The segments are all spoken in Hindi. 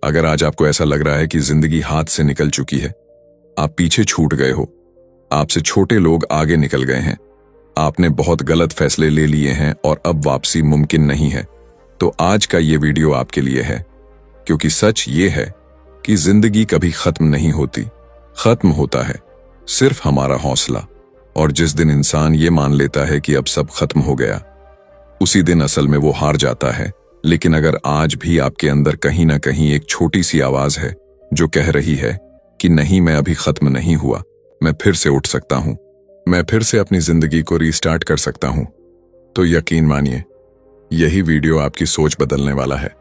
अगर आज आपको ऐसा लग रहा है कि जिंदगी हाथ से निकल चुकी है, आप पीछे छूट गए हो, आपसे छोटे लोग आगे निकल गए हैं, आपने बहुत गलत फैसले ले लिए हैं और अब वापसी मुमकिन नहीं है, तो आज का ये वीडियो आपके लिए है। क्योंकि सच ये है कि जिंदगी कभी खत्म नहीं होती, खत्म होता है सिर्फ हमारा हौसला। और जिस दिन इंसान ये मान लेता है कि अब सब खत्म हो गया, उसी दिन असल में वो हार जाता है। लेकिन अगर आज भी आपके अंदर कहीं ना कहीं एक छोटी सी आवाज है जो कह रही है कि नहीं, मैं अभी खत्म नहीं हुआ, मैं फिर से उठ सकता हूं, मैं फिर से अपनी जिंदगी को रीस्टार्ट कर सकता हूं, तो यकीन मानिए यही वीडियो आपकी सोच बदलने वाला है।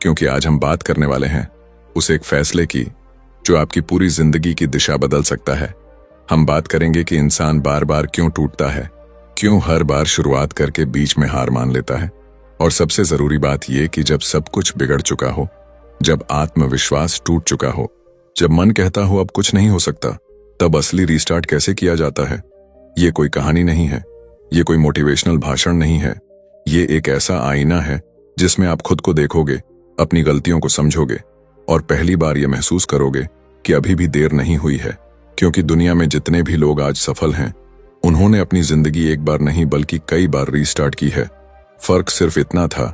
क्योंकि आज हम बात करने वाले हैं उस एक फैसले की जो आपकी पूरी जिंदगी की दिशा बदल सकता है। हम बात करेंगे कि इंसान बार बार क्यों टूटता है, क्यों हर बार शुरुआत करके बीच में हार मान लेता है, और सबसे जरूरी बात यह कि जब सब कुछ बिगड़ चुका हो, जब आत्मविश्वास टूट चुका हो, जब मन कहता हो अब कुछ नहीं हो सकता, तब असली रीस्टार्ट कैसे किया जाता है। ये कोई कहानी नहीं है, ये कोई मोटिवेशनल भाषण नहीं है, ये एक ऐसा आईना है जिसमें आप खुद को देखोगे, अपनी गलतियों को समझोगे और पहली बार ये महसूस करोगे कि अभी भी देर नहीं हुई है। क्योंकि दुनिया में जितने भी लोग आज सफल हैं, उन्होंने अपनी जिंदगी एक बार नहीं बल्कि कई बार रीस्टार्ट की है। फर्क सिर्फ इतना था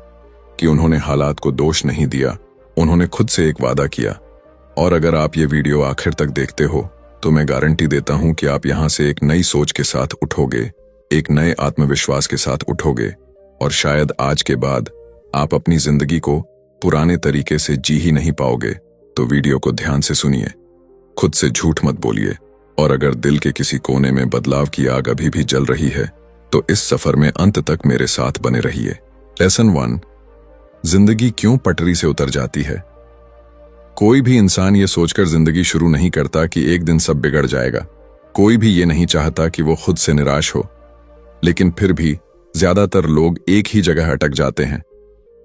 कि उन्होंने हालात को दोष नहीं दिया, उन्होंने खुद से एक वादा किया। और अगर आप ये वीडियो आखिर तक देखते हो तो मैं गारंटी देता हूं कि आप यहां से एक नई सोच के साथ उठोगे, एक नए आत्मविश्वास के साथ उठोगे, और शायद आज के बाद आप अपनी जिंदगी को पुराने तरीके से जी ही नहीं पाओगे। तो वीडियो को ध्यान से सुनिए, खुद से झूठ मत बोलिए, और अगर दिल के किसी कोने में बदलाव की आग अभी भी जल रही है तो इस सफर में अंत तक मेरे साथ बने रहिए। लेसन 1, जिंदगी क्यों पटरी से उतर जाती है। कोई भी इंसान ये सोचकर जिंदगी शुरू नहीं करता कि एक दिन सब बिगड़ जाएगा। कोई भी ये नहीं चाहता कि वो खुद से निराश हो, लेकिन फिर भी ज्यादातर लोग एक ही जगह अटक जाते हैं।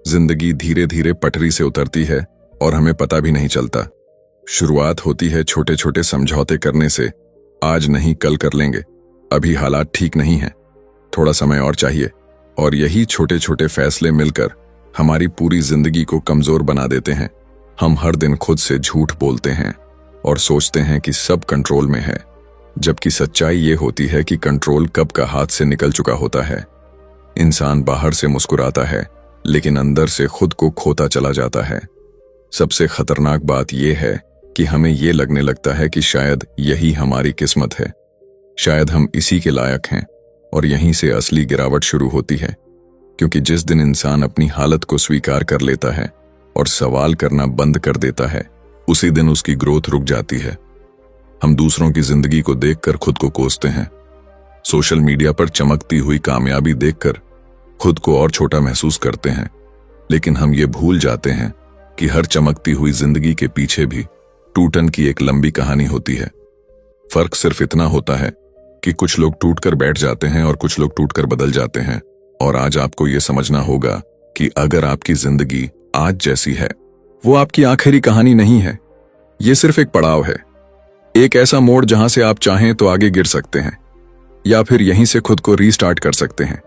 जिंदगी धीरे धीरे पटरी से उतरती है और हमें पता भी नहीं चलता। शुरुआत होती है छोटे छोटे समझौते करने से, आज नहीं कल कर लेंगे, अभी हालात ठीक नहीं है, थोड़ा समय और चाहिए। और यही छोटे छोटे फैसले मिलकर हमारी पूरी जिंदगी को कमजोर बना देते हैं। हम हर दिन खुद से झूठ बोलते हैं और सोचते हैं कि सब कंट्रोल में है, जबकि सच्चाई ये होती है कि कंट्रोल कब का हाथ से निकल चुका होता है। इंसान बाहर से मुस्कुराता है लेकिन अंदर से खुद को खोता चला जाता है। सबसे खतरनाक बात यह है कि हमें ये लगने लगता है कि शायद यही हमारी किस्मत है, शायद हम इसी के लायक हैं, और यहीं से असली गिरावट शुरू होती है। क्योंकि जिस दिन इंसान अपनी हालत को स्वीकार कर लेता है और सवाल करना बंद कर देता है, उसी दिन उसकी ग्रोथ रुक जाती है। हम दूसरों की जिंदगी को देखकर खुद को कोसते हैं, सोशल मीडिया पर चमकती हुई कामयाबी देखकर खुद को और छोटा महसूस करते हैं, लेकिन हम ये भूल जाते हैं कि हर चमकती हुई जिंदगी के पीछे भी टूटन की एक लंबी कहानी होती है। फर्क सिर्फ इतना होता है कि कुछ लोग टूटकर बैठ जाते हैं और कुछ लोग टूटकर बदल जाते हैं। और आज आपको यह समझना होगा कि अगर आपकी जिंदगी आज जैसी है, वो आपकी आखिरी कहानी नहीं है, ये सिर्फ एक पड़ाव है, एक ऐसा मोड़ जहां से आप चाहें तो आगे गिर सकते हैं या फिर यहीं से खुद को रीस्टार्ट कर सकते हैं।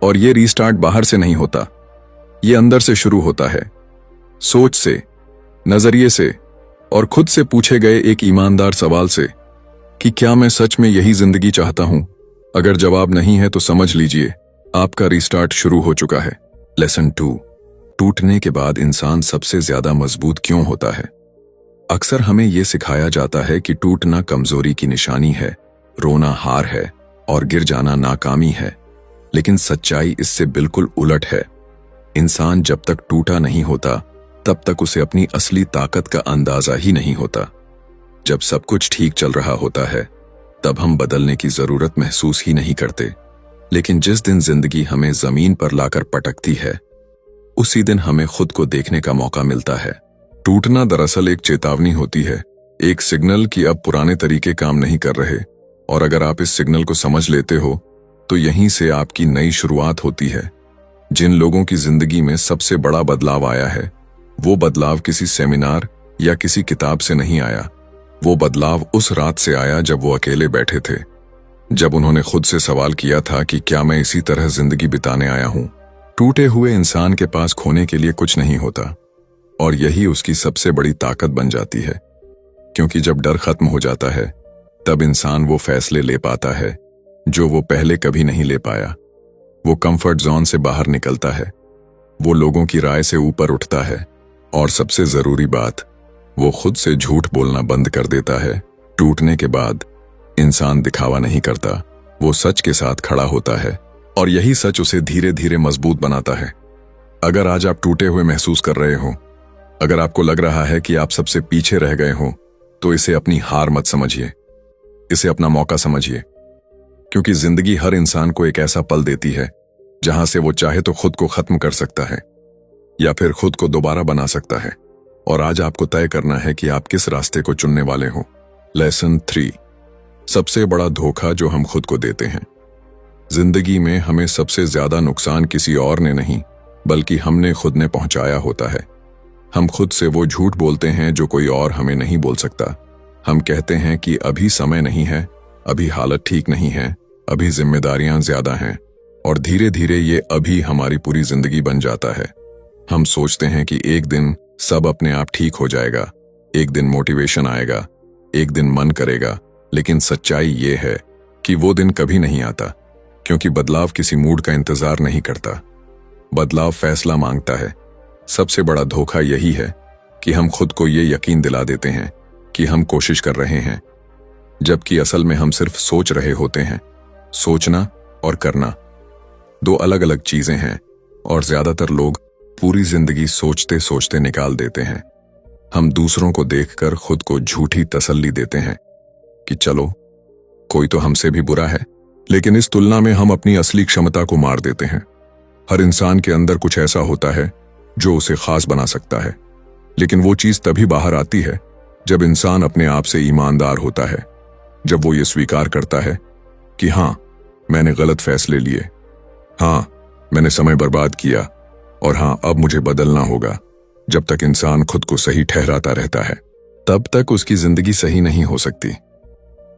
और ये रीस्टार्ट बाहर से नहीं होता, ये अंदर से शुरू होता है, सोच से, नजरिए से, और खुद से पूछे गए एक ईमानदार सवाल से कि क्या मैं सच में यही जिंदगी चाहता हूं। अगर जवाब नहीं है तो समझ लीजिए आपका रीस्टार्ट शुरू हो चुका है। लेसन 2, टूटने के बाद इंसान सबसे ज्यादा मजबूत क्यों होता है। अक्सर हमें यह सिखाया जाता है कि टूटना कमजोरी की निशानी है, रोना हार है और गिर जाना नाकामी है, लेकिन सच्चाई इससे बिल्कुल उलट है। इंसान जब तक टूटा नहीं होता तब तक उसे अपनी असली ताकत का अंदाजा ही नहीं होता। जब सब कुछ ठीक चल रहा होता है तब हम बदलने की जरूरत महसूस ही नहीं करते, लेकिन जिस दिन जिंदगी हमें जमीन पर लाकर पटकती है, उसी दिन हमें खुद को देखने का मौका मिलता है। टूटना दरअसल एक चेतावनी होती है, एक सिग्नल कि अब पुराने तरीके काम नहीं कर रहे, और अगर आप इस सिग्नल को समझ लेते हो तो यहीं से आपकी नई शुरुआत होती है। जिन लोगों की जिंदगी में सबसे बड़ा बदलाव आया है, वो बदलाव किसी सेमिनार या किसी किताब से नहीं आया, वो बदलाव उस रात से आया जब वो अकेले बैठे थे, जब उन्होंने खुद से सवाल किया था कि क्या मैं इसी तरह जिंदगी बिताने आया हूं। टूटे हुए इंसान के पास खोने के लिए कुछ नहीं होता, और यही उसकी सबसे बड़ी ताकत बन जाती है, क्योंकि जब डर खत्म हो जाता है तब इंसान वो फैसले ले पाता है जो वो पहले कभी नहीं ले पाया। वो कंफर्ट जोन से बाहर निकलता है, वो लोगों की राय से ऊपर उठता है, और सबसे जरूरी बात, वो खुद से झूठ बोलना बंद कर देता है। टूटने के बाद इंसान दिखावा नहीं करता, वो सच के साथ खड़ा होता है, और यही सच उसे धीरे धीरे मजबूत बनाता है। अगर आज आप टूटे हुए महसूस कर रहे हो, अगर आपको लग रहा है कि आप सबसे पीछे रह गए हो, तो इसे अपनी हार मत समझिए, इसे अपना मौका समझिए। क्योंकि जिंदगी हर इंसान को एक ऐसा पल देती है जहां से वो चाहे तो खुद को खत्म कर सकता है या फिर खुद को दोबारा बना सकता है। और आज आपको तय करना है कि आप किस रास्ते को चुनने वाले हो। लेसन 3, सबसे बड़ा धोखा जो हम खुद को देते हैं। जिंदगी में हमें सबसे ज्यादा नुकसान किसी और ने नहीं, बल्कि हमने खुद ने पहुंचाया होता है। हम खुद से वो झूठ बोलते हैं जो कोई और हमें नहीं बोल सकता। हम कहते हैं कि अभी समय नहीं है, अभी हालत ठीक नहीं है, अभी जिम्मेदारियां ज्यादा हैं, और धीरे धीरे ये अभी हमारी पूरी जिंदगी बन जाता है। हम सोचते हैं कि एक दिन सब अपने आप ठीक हो जाएगा, एक दिन मोटिवेशन आएगा, एक दिन मन करेगा, लेकिन सच्चाई ये है कि वो दिन कभी नहीं आता, क्योंकि बदलाव किसी मूड का इंतजार नहीं करता, बदलाव फैसला मांगता है। सबसे बड़ा धोखा यही है कि हम खुद को ये यकीन दिला देते हैं कि हम कोशिश कर रहे हैं, जबकि असल में हम सिर्फ सोच रहे होते हैं। सोचना और करना दो अलग अलग चीजें हैं, और ज्यादातर लोग पूरी जिंदगी सोचते सोचते निकाल देते हैं। हम दूसरों को देखकर खुद को झूठी तसल्ली देते हैं कि चलो कोई तो हमसे भी बुरा है, लेकिन इस तुलना में हम अपनी असली क्षमता को मार देते हैं। हर इंसान के अंदर कुछ ऐसा होता है जो उसे खास बना सकता है, लेकिन वो चीज तभी बाहर आती है जब इंसान अपने आप से ईमानदार होता है, जब वो ये स्वीकार करता है कि हाँ, मैंने गलत फैसले लिए, हाँ, मैंने समय बर्बाद किया, और हाँ, अब मुझे बदलना होगा। जब तक इंसान खुद को सही ठहराता रहता है, तब तक उसकी जिंदगी सही नहीं हो सकती।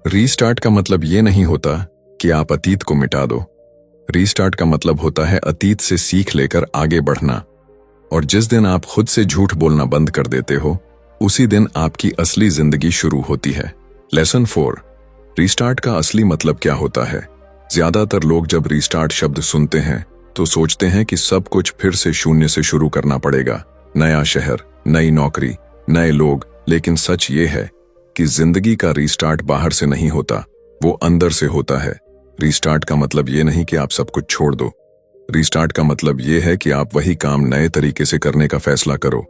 रीस्टार्ट का मतलब ये नहीं होता कि आप अतीत को मिटा दो। रीस्टार्ट का मतलब होता है अतीत से सीख लेकर आगे बढ़ना। और जिस दिन आप खुद से झूठ बोलना बंद कर देते हो, उसी दिन आपकी असली जिंदगी शुरू होती है। लेसन 4, रीस्टार्ट का असली मतलब क्या होता है। ज्यादातर लोग जब रीस्टार्ट शब्द सुनते हैं तो सोचते हैं कि सब कुछ फिर से शून्य से शुरू करना पड़ेगा, नया शहर, नई नौकरी, नए लोग। लेकिन सच ये है कि जिंदगी का रीस्टार्ट बाहर से नहीं होता, वो अंदर से होता है। रीस्टार्ट का मतलब ये नहीं कि आप सब कुछ छोड़ दो। रीस्टार्ट का मतलब ये है कि आप वही काम नए तरीके से करने का फैसला करो।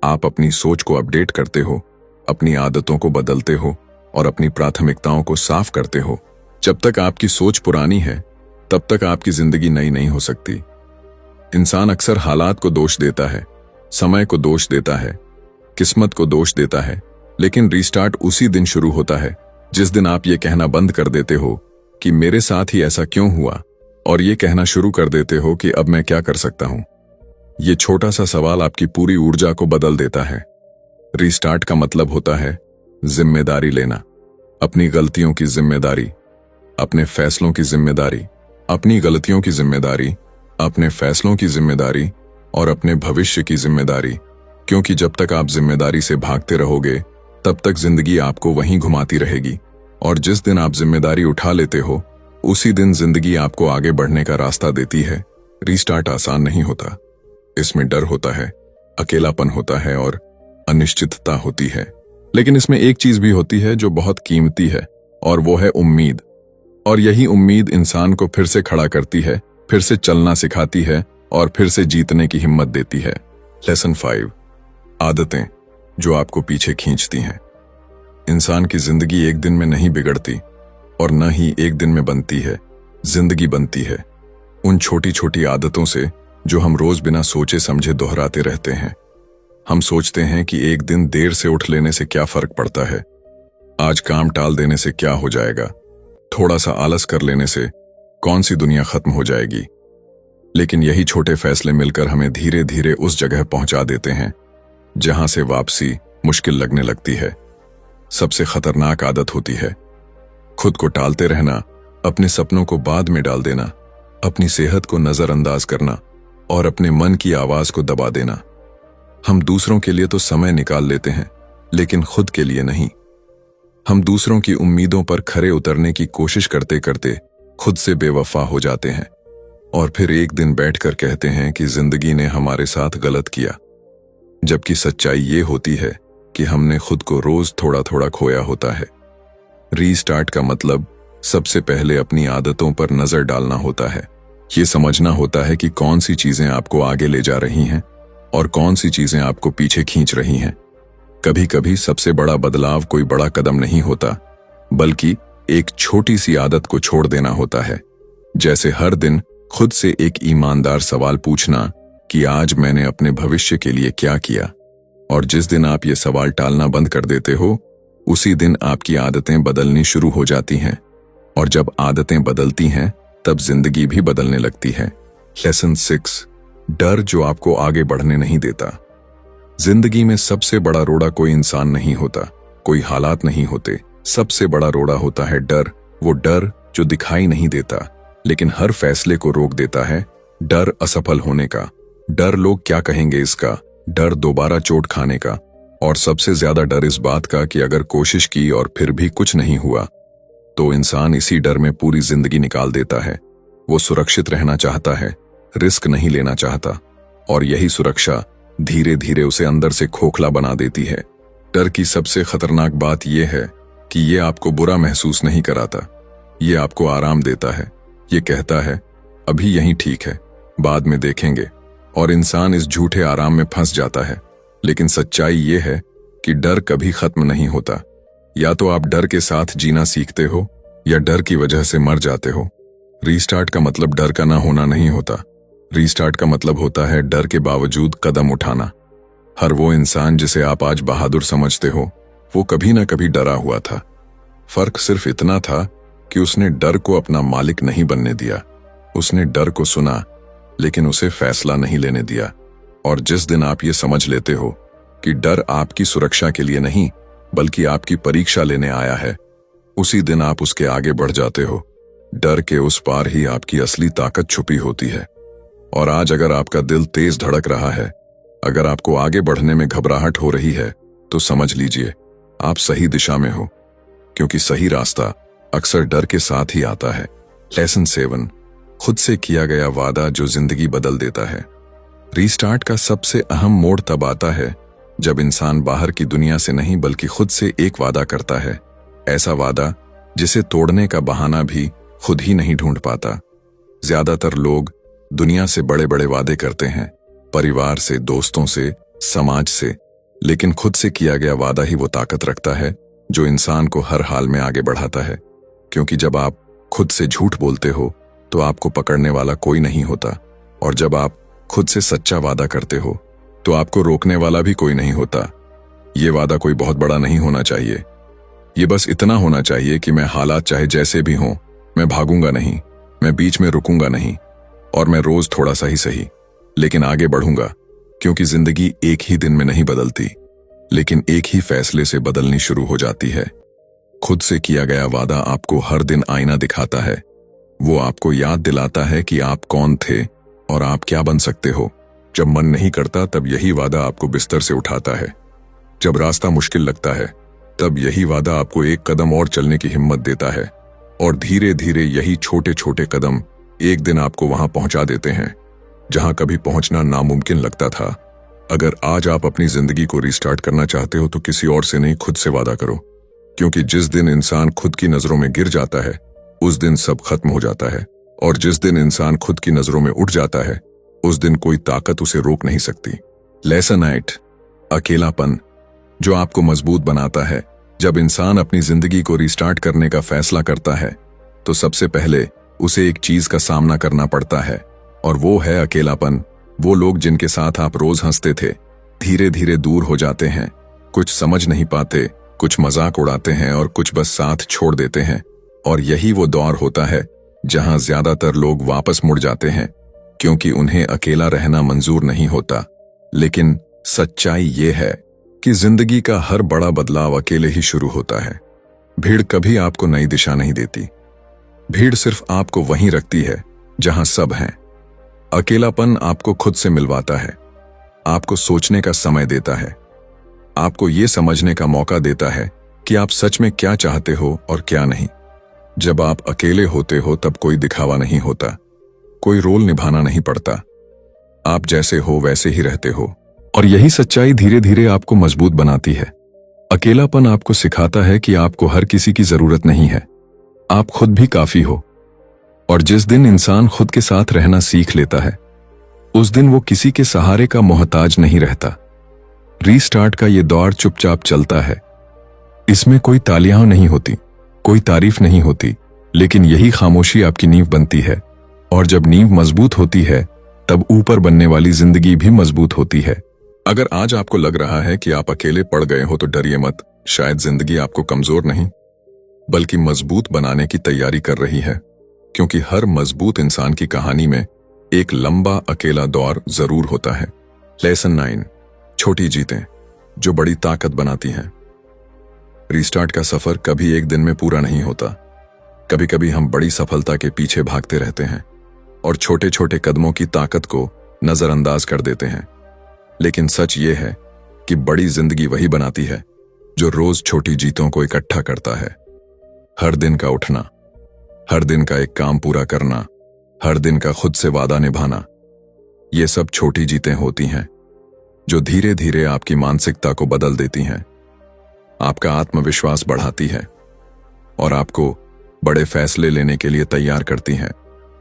आप अपनी सोच को अपडेट करते हो, अपनी आदतों को बदलते हो, और अपनी प्राथमिकताओं को साफ करते हो। जब तक आपकी सोच पुरानी है, तब तक आपकी जिंदगी नई नहीं हो सकती। इंसान अक्सर हालात को दोष देता है, समय को दोष देता है, किस्मत को दोष देता है, लेकिन रीस्टार्ट उसी दिन शुरू होता है जिस दिन आप ये कहना बंद कर देते हो कि मेरे साथ ही ऐसा क्यों हुआ, और ये कहना शुरू कर देते हो कि अब मैं क्या कर सकता हूं। ये छोटा सा सवाल आपकी पूरी ऊर्जा को बदल देता है। रीस्टार्ट का मतलब होता है जिम्मेदारी लेना, अपनी गलतियों की जिम्मेदारी, अपने फैसलों की जिम्मेदारी, अपनी गलतियों की जिम्मेदारी, अपने फैसलों की जिम्मेदारी, और अपने भविष्य की जिम्मेदारी। क्योंकि जब तक आप जिम्मेदारी से भागते रहोगे, तब तक जिंदगी आपको वहीं घुमाती रहेगी, और जिस दिन आप जिम्मेदारी उठा लेते हो, उसी दिन जिंदगी आपको आगे बढ़ने का रास्ता देती है। रीस्टार्ट आसान नहीं होता, इसमें डर होता है, अकेलापन होता है, और अनिश्चितता होती है। लेकिन इसमें एक चीज भी होती है जो बहुत कीमती है, और वो है उम्मीद। और यही उम्मीद इंसान को फिर से खड़ा करती है, फिर से चलना सिखाती है, और फिर से जीतने की हिम्मत देती है। लेसन 5, आदतें जो आपको पीछे खींचती हैं। इंसान की जिंदगी एक दिन में नहीं बिगड़ती, और न ही एक दिन में बनती है। जिंदगी बनती है उन छोटी छोटी आदतों से जो हम रोज बिना सोचे समझे दोहराते रहते हैं। हम सोचते हैं कि एक दिन देर से उठ लेने से क्या फर्क पड़ता है, आज काम टाल देने से क्या हो जाएगा, थोड़ा सा आलस कर लेने से कौन सी दुनिया खत्म हो जाएगी। लेकिन यही छोटे फैसले मिलकर हमें धीरे धीरे उस जगह पहुंचा देते हैं जहां से वापसी मुश्किल लगने लगती है। सबसे खतरनाक आदत होती है खुद को टालते रहना, अपने सपनों को बाद में डाल देना, अपनी सेहत को नजरअंदाज करना, और अपने मन की आवाज को दबा देना। हम दूसरों के लिए तो समय निकाल लेते हैं, लेकिन खुद के लिए नहीं। हम दूसरों की उम्मीदों पर खरे उतरने की कोशिश करते करते खुद से बेवफा हो जाते हैं और फिर एक दिन बैठकर कहते हैं कि जिंदगी ने हमारे साथ गलत किया, जबकि सच्चाई ये होती है कि हमने खुद को रोज थोड़ा थोड़ा खोया होता है। रीस्टार्ट का मतलब सबसे पहले अपनी आदतों पर नजर डालना होता है। ये समझना होता है कि कौन सी चीजें आपको आगे ले जा रही हैं और कौन सी चीजें आपको पीछे खींच रही हैं। कभी कभी सबसे बड़ा बदलाव कोई बड़ा कदम नहीं होता, बल्कि एक छोटी सी आदत को छोड़ देना होता है। जैसे हर दिन खुद से एक ईमानदार सवाल पूछना कि आज मैंने अपने भविष्य के लिए क्या किया। और जिस दिन आप ये सवाल टालना बंद कर देते हो, उसी दिन आपकी आदतें बदलनी शुरू हो जाती हैं। और जब आदतें बदलती हैं, तब जिंदगी भी बदलने लगती है। लेसन 6, डर जो आपको आगे बढ़ने नहीं देता। जिंदगी में सबसे बड़ा रोड़ा कोई इंसान नहीं होता, कोई हालात नहीं होते। सबसे बड़ा रोड़ा होता है डर। वो डर जो दिखाई नहीं देता, लेकिन हर फैसले को रोक देता है। डर असफल होने का, डर लोग क्या कहेंगे इसका, डर दोबारा चोट खाने का, और सबसे ज्यादा डर इस बात का कि अगर कोशिश की और फिर भी कुछ नहीं हुआ, तो इंसान इसी डर में पूरी जिंदगी निकाल देता है। वो सुरक्षित रहना चाहता है, रिस्क नहीं लेना चाहता, और यही सुरक्षा धीरे धीरे उसे अंदर से खोखला बना देती है। डर की सबसे खतरनाक बात यह है कि ये आपको बुरा महसूस नहीं कराता, ये आपको आराम देता है। ये कहता है अभी यही ठीक है, बाद में देखेंगे, और इंसान इस झूठे आराम में फंस जाता है। लेकिन सच्चाई ये है कि डर कभी खत्म नहीं होता। या तो आप डर के साथ जीना सीखते हो या डर की वजह से मर जाते हो। रीस्टार्ट का मतलब डर का ना होना नहीं होता। रीस्टार्ट का मतलब होता है डर के बावजूद कदम उठाना। हर वो इंसान जिसे आप आज बहादुर समझते हो, वो कभी ना कभी डरा हुआ था। फर्क सिर्फ इतना था कि उसने डर को अपना मालिक नहीं बनने दिया। उसने डर को सुना, लेकिन उसे फैसला नहीं लेने दिया। और जिस दिन आप ये समझ लेते हो कि डर आपकी सुरक्षा के लिए नहीं, बल्कि आपकी परीक्षा लेने आया है, उसी दिन आप उसके आगे बढ़ जाते हो। डर के उस पार ही आपकी असली ताकत छुपी होती है। और आज अगर आपका दिल तेज धड़क रहा है, अगर आपको आगे बढ़ने में घबराहट हो रही है, तो समझ लीजिए आप सही दिशा में हो, क्योंकि सही रास्ता अक्सर डर के साथ ही आता है। लेसन 7, खुद से किया गया वादा जो जिंदगी बदल देता है। रीस्टार्ट का सबसे अहम मोड़ तब आता है जब इंसान बाहर की दुनिया से नहीं, बल्कि खुद से एक वादा करता है। ऐसा वादा जिसे तोड़ने का बहाना भी खुद ही नहीं ढूंढ पाता। ज्यादातर लोग दुनिया से बड़े बड़े वादे करते हैं, परिवार से, दोस्तों से, समाज से, लेकिन खुद से किया गया वादा ही वो ताकत रखता है जो इंसान को हर हाल में आगे बढ़ाता है। क्योंकि जब आप खुद से झूठ बोलते हो तो आपको पकड़ने वाला कोई नहीं होता, और जब आप खुद से सच्चा वादा करते हो तो आपको रोकने वाला भी कोई नहीं होता। ये वादा कोई बहुत बड़ा नहीं होना चाहिए, ये बस इतना होना चाहिए कि मैं हालात चाहे जैसे भी हों, मैं भागूंगा नहीं, मैं बीच में रुकूंगा नहीं, और मैं रोज थोड़ा सा ही सही, लेकिन आगे बढ़ूंगा। क्योंकि जिंदगी एक ही दिन में नहीं बदलती, लेकिन एक ही फैसले से बदलनी शुरू हो जाती है। खुद से किया गया वादा आपको हर दिन आईना दिखाता है। वो आपको याद दिलाता है कि आप कौन थे और आप क्या बन सकते हो। जब मन नहीं करता, तब यही वादा आपको बिस्तर से उठाता है। जब रास्ता मुश्किल लगता है, तब यही वादा आपको एक कदम और चलने की हिम्मत देता है, और धीरे धीरे यही छोटे छोटे कदम एक दिन आपको वहां पहुंचा देते हैं जहां कभी पहुंचना नामुमकिन लगता था। अगर आज आप अपनी जिंदगी को रीस्टार्ट करना चाहते हो, तो किसी और से नहीं, खुद से वादा करो। क्योंकि जिस दिन इंसान खुद की नजरों में गिर जाता है, उस दिन सब खत्म हो जाता है, और जिस दिन इंसान खुद की नजरों में उठ जाता है, उस दिन कोई ताकत उसे रोक नहीं सकती। लेसन 8, अकेलापन जो आपको मजबूत बनाता है। जब इंसान अपनी जिंदगी को रीस्टार्ट करने का फैसला करता है, तो सबसे पहले उसे एक चीज का सामना करना पड़ता है, और वो है अकेलापन। वो लोग जिनके साथ आप रोज हंसते थे, धीरे धीरे दूर हो जाते हैं। कुछ समझ नहीं पाते, कुछ मजाक उड़ाते हैं, और कुछ बस साथ छोड़ देते हैं। और यही वो दौर होता है जहां ज्यादातर लोग वापस मुड़ जाते हैं, क्योंकि उन्हें अकेला रहना मंजूर नहीं होता। लेकिन सच्चाई ये है कि जिंदगी का हर बड़ा बदलाव अकेले ही शुरू होता है। भीड़ कभी आपको नई दिशा नहीं देती, भीड़ सिर्फ आपको वहीं रखती है जहां सब हैं। अकेलापन आपको खुद से मिलवाता है। आपको सोचने का समय देता है, आपको ये समझने का मौका देता है कि आप सच में क्या चाहते हो और क्या नहीं। जब आप अकेले होते हो तब कोई दिखावा नहीं होता, कोई रोल निभाना नहीं पड़ता, आप जैसे हो वैसे ही रहते हो। और यही सच्चाई धीरे धीरे आपको मजबूत बनाती है। अकेलापन आपको सिखाता है कि आपको हर किसी की जरूरत नहीं है, आप खुद भी काफी हो। और जिस दिन इंसान खुद के साथ रहना सीख लेता है, उस दिन वो किसी के सहारे का मोहताज नहीं रहता। रीस्टार्ट का ये दौर चुपचाप चलता है। इसमें कोई तालियां नहीं होती, कोई तारीफ नहीं होती, लेकिन यही खामोशी आपकी नींव बनती है। और जब नींव मजबूत होती है, तब ऊपर बनने वाली जिंदगी भी मजबूत होती है। अगर आज आपको लग रहा है कि आप अकेले पड़ गए हो तो डरिए मत। शायद जिंदगी आपको कमजोर नहीं बल्कि मजबूत बनाने की तैयारी कर रही है, क्योंकि हर मजबूत इंसान की कहानी में एक लंबा अकेला दौर जरूर होता है। लेसन 9, छोटी जीतें जो बड़ी ताकत बनाती हैं। रीस्टार्ट का सफर कभी एक दिन में पूरा नहीं होता। कभी कभी हम बड़ी सफलता के पीछे भागते रहते हैं और छोटे छोटे कदमों की ताकत को नजरअंदाज कर देते हैं। लेकिन सच ये है कि बड़ी जिंदगी वही बनाती है जो रोज छोटी जीतों को इकट्ठा करता है। हर दिन का उठना, हर दिन का एक काम पूरा करना, हर दिन का खुद से वादा निभाना, ये सब छोटी जीतें होती हैं जो धीरे धीरे आपकी मानसिकता को बदल देती हैं, आपका आत्मविश्वास बढ़ाती है और आपको बड़े फैसले लेने के लिए तैयार करती हैं।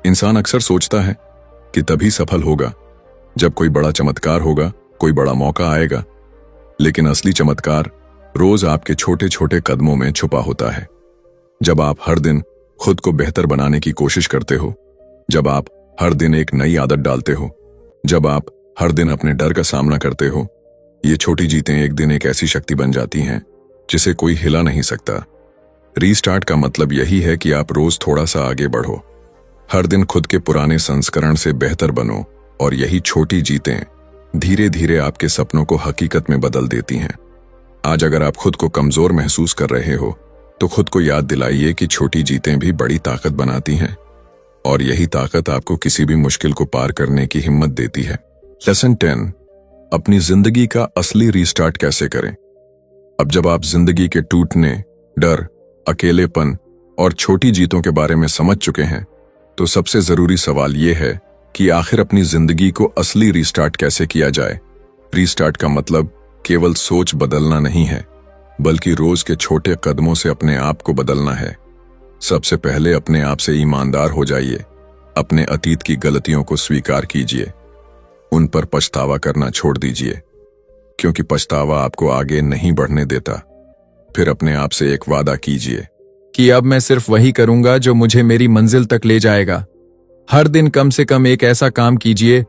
इंसान अक्सर सोचता है कि तभी सफल होगा जब कोई बड़ा चमत्कार होगा, कोई बड़ा मौका आएगा, लेकिन असली चमत्कार रोज आपके छोटे छोटे कदमों में छुपा होता है। जब आप हर दिन खुद को बेहतर बनाने की कोशिश करते हो, जब आप हर दिन एक नई आदत डालते हो, जब आप हर दिन अपने डर का सामना करते हो, ये छोटी जीतें एक दिन एक ऐसी शक्ति बन जाती हैं जिसे कोई हिला नहीं सकता। रीस्टार्ट का मतलब यही है कि आप रोज थोड़ा सा आगे बढ़ो, हर दिन खुद के पुराने संस्करण से बेहतर बनो, और यही छोटी जीतें धीरे धीरे आपके सपनों को हकीकत में बदल देती हैं। आज अगर आप खुद को कमजोर महसूस कर रहे हो तो खुद को याद दिलाइए कि छोटी जीतें भी बड़ी ताकत बनाती हैं, और यही ताकत आपको किसी भी मुश्किल को पार करने की हिम्मत देती है। लेसन 10, अपनी जिंदगी का असली रीस्टार्ट कैसे करें। अब जब आप जिंदगी के टूटने, डर, अकेलेपन और छोटी जीतों के बारे में समझ चुके हैं, तो सबसे जरूरी सवाल यह है कि आखिर अपनी जिंदगी को असली रीस्टार्ट कैसे किया जाए। रीस्टार्ट का मतलब केवल सोच बदलना नहीं है, बल्कि रोज के छोटे कदमों से अपने आप को बदलना है। सबसे पहले अपने आप से ईमानदार हो जाइए, अपने अतीत की गलतियों को स्वीकार कीजिए, उन पर पछतावा करना छोड़ दीजिए, क्योंकि पछतावा आपको आगे नहीं बढ़ने देता। फिर अपने आप से एक वादा कीजिए कि अब मैं सिर्फ वही करूंगा जो मुझे मेरी मंजिल तक ले जाएगा। हर दिन कम से कम एक ऐसा काम कीजिए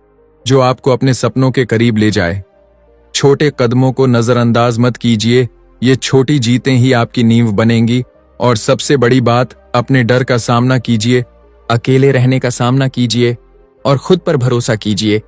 जो आपको अपने सपनों के करीब ले जाए। छोटे कदमों को नजरअंदाज मत कीजिए, ये छोटी जीतें ही आपकी नींव बनेंगी। और सबसे बड़ी बात, अपने डर का सामना कीजिए, अकेले रहने का सामना कीजिए और खुद पर भरोसा कीजिए,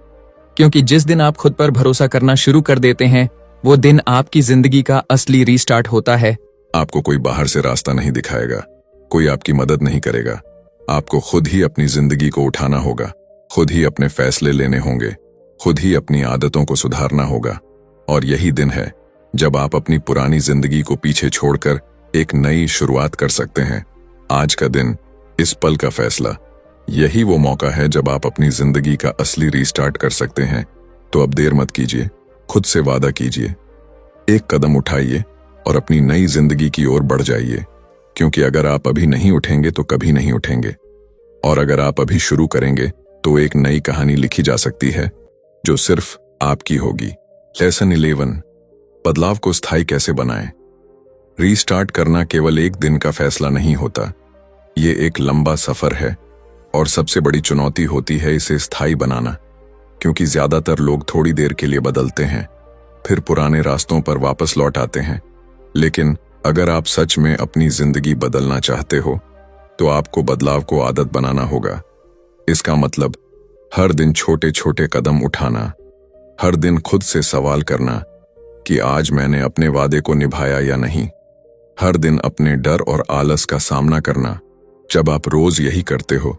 क्योंकि जिस दिन आप खुद पर भरोसा करना शुरू कर देते हैं, वो दिन आपकी जिंदगी का असली रीस्टार्ट होता है। आपको कोई बाहर से रास्ता नहीं दिखाएगा, कोई आपकी मदद नहीं करेगा। आपको खुद ही अपनी जिंदगी को उठाना होगा, खुद ही अपने फैसले लेने होंगे, खुद ही अपनी आदतों को सुधारना होगा। और यही दिन है जब आप अपनी पुरानी जिंदगी को पीछे छोड़कर एक नई शुरुआत कर सकते हैं। आज का दिन, इस पल का फैसला, यही वो मौका है जब आप अपनी जिंदगी का असली रीस्टार्ट कर सकते हैं। तो अब देर मत कीजिए, खुद से वादा कीजिए, एक कदम उठाइए और अपनी नई जिंदगी की ओर बढ़ जाइए, क्योंकि अगर आप अभी नहीं उठेंगे तो कभी नहीं उठेंगे, और अगर आप अभी शुरू करेंगे तो एक नई कहानी लिखी जा सकती है जो सिर्फ आपकी होगी। लेसन 11, बदलाव को स्थायी कैसे बनाएं। रीस्टार्ट करना केवल एक दिन का फैसला नहीं होता, ये एक लंबा सफर है, और सबसे बड़ी चुनौती होती है इसे स्थायी बनाना, क्योंकि ज्यादातर लोग थोड़ी देर के लिए बदलते हैं, फिर पुराने रास्तों पर वापस लौट आते हैं। लेकिन अगर आप सच में अपनी जिंदगी बदलना चाहते हो तो आपको बदलाव को आदत बनाना होगा। इसका मतलब हर दिन छोटे छोटे कदम उठाना, हर दिन खुद से सवाल करना कि आज मैंने अपने वादे को निभाया या नहीं, हर दिन अपने डर और आलस का सामना करना। जब आप रोज यही करते हो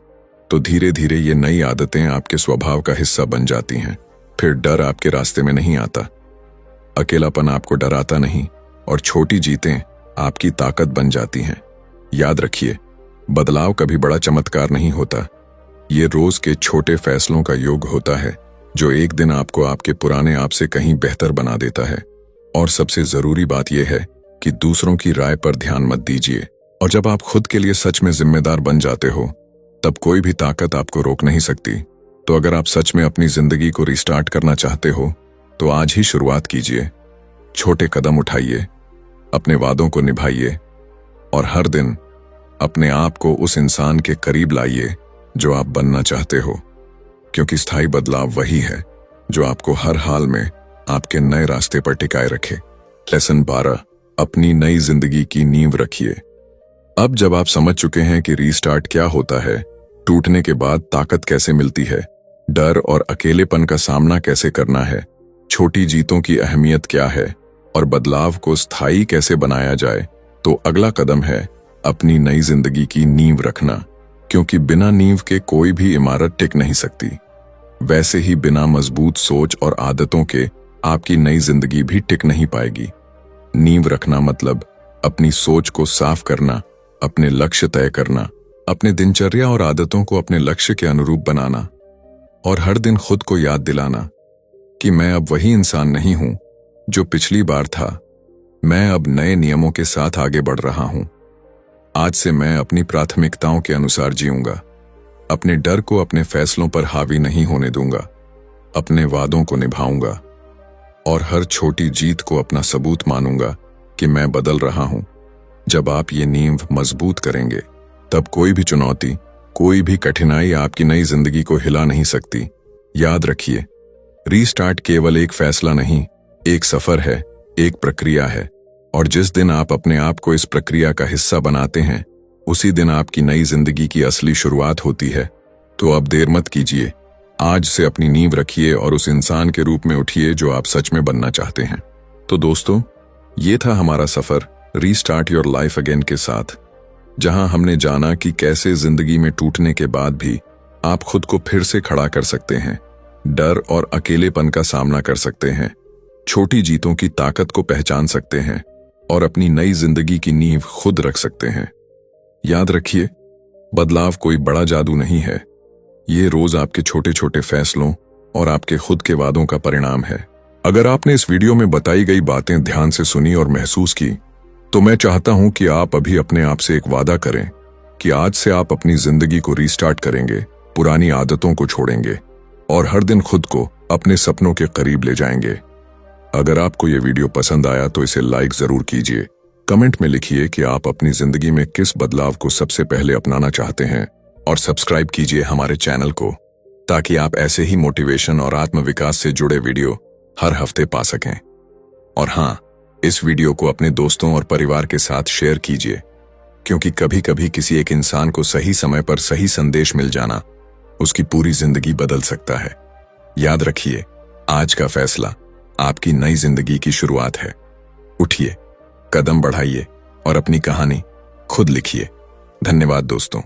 तो धीरे धीरे ये नई आदतें आपके स्वभाव का हिस्सा बन जाती हैं। फिर डर आपके रास्ते में नहीं आता। अकेलापन आपको डराता नहीं और छोटी जीतें आपकी ताकत बन जाती हैं। याद रखिए, बदलाव कभी बड़ा चमत्कार नहीं होता। ये रोज के छोटे फैसलों का योग होता है जो एक दिन आपको आपके पुराने आप से कहीं बेहतर बना देता है। और सबसे जरूरी बात यह है कि दूसरों की राय पर ध्यान मत दीजिए। और जब आप खुद के लिए सच में जिम्मेदार बन जाते हो, तब कोई भी ताकत आपको रोक नहीं सकती। तो अगर आप सच में अपनी जिंदगी को रिस्टार्ट करना चाहते हो, तो आज ही शुरुआत कीजिए। छोटे कदम उठाइए, अपने वादों को निभाइए और हर दिन अपने आप को उस इंसान के करीब लाइए जो आप बनना चाहते हो। क्योंकि स्थायी बदलाव वही है जो आपको हर हाल में आपके नए रास्ते पर टिकाए रखे। लेसन 12, अपनी नई जिंदगी की नींव रखिए। अब जब आप समझ चुके हैं कि रीस्टार्ट क्या होता है, टूटने के बाद ताकत कैसे मिलती है, डर और अकेलेपन का सामना कैसे करना है, छोटी जीतों की अहमियत क्या है और बदलाव को स्थायी कैसे बनाया जाए, तो अगला कदम है अपनी नई जिंदगी की नींव रखना। क्योंकि बिना नींव के कोई भी इमारत टिक नहीं सकती, वैसे ही बिना मजबूत सोच और आदतों के आपकी नई जिंदगी भी टिक नहीं पाएगी। नींव रखना मतलब अपनी सोच को साफ करना, अपने लक्ष्य तय करना, अपने दिनचर्या और आदतों को अपने लक्ष्य के अनुरूप बनाना और हर दिन खुद को याद दिलाना कि मैं अब वही इंसान नहीं हूं जो पिछली बार था। मैं अब नए नियमों के साथ आगे बढ़ रहा हूं। आज से मैं अपनी प्राथमिकताओं के अनुसार जीऊंगा, अपने डर को अपने फैसलों पर हावी नहीं होने दूंगा, अपने वादों को निभाऊंगा और हर छोटी जीत को अपना सबूत मानूंगा कि मैं बदल रहा हूं। जब आप ये नींव मजबूत करेंगे, तब कोई भी चुनौती, कोई भी कठिनाई आपकी नई जिंदगी को हिला नहीं सकती। याद रखिए, रीस्टार्ट केवल एक फैसला नहीं, एक सफर है, एक प्रक्रिया है। और जिस दिन आप अपने आप को इस प्रक्रिया का हिस्सा बनाते हैं, उसी दिन आपकी नई जिंदगी की असली शुरुआत होती है। तो अब देर मत कीजिए, आज से अपनी नींव रखिए और उस इंसान के रूप में उठिए जो आप सच में बनना चाहते हैं। तो दोस्तों, ये था हमारा सफर रीस्टार्ट योर लाइफ अगेन के साथ, जहां हमने जाना कि कैसे जिंदगी में टूटने के बाद भी आप खुद को फिर से खड़ा कर सकते हैं, डर और अकेलेपन का सामना कर सकते हैं, छोटी जीतों की ताकत को पहचान सकते हैं और अपनी नई जिंदगी की नींव खुद रख सकते हैं। याद रखिए, बदलाव कोई बड़ा जादू नहीं है, ये रोज आपके छोटे छोटे फैसलों और आपके खुद के वादों का परिणाम है। अगर आपने इस वीडियो में बताई गई बातें ध्यान से सुनी और महसूस की, तो मैं चाहता हूं कि आप अभी अपने आप से एक वादा करें कि आज से आप अपनी जिंदगी को रीस्टार्ट करेंगे, पुरानी आदतों को छोड़ेंगे और हर दिन खुद को अपने सपनों के करीब ले जाएंगे। अगर आपको ये वीडियो पसंद आया तो इसे लाइक जरूर कीजिए। कमेंट में लिखिए कि आप अपनी जिंदगी में किस बदलाव को सबसे पहले अपनाना चाहते हैं और सब्सक्राइब कीजिए हमारे चैनल को, ताकि आप ऐसे ही मोटिवेशन और आत्मविकास से जुड़े वीडियो हर हफ्ते पा सकें। और हाँ, इस वीडियो को अपने दोस्तों और परिवार के साथ शेयर कीजिए, क्योंकि कभी कभी किसी एक इंसान को सही समय पर सही संदेश मिल जाना उसकी पूरी जिंदगी बदल सकता है। याद रखिए, आज का फैसला आपकी नई जिंदगी की शुरुआत है। उठिए, कदम बढ़ाइए और अपनी कहानी खुद लिखिए। धन्यवाद दोस्तों।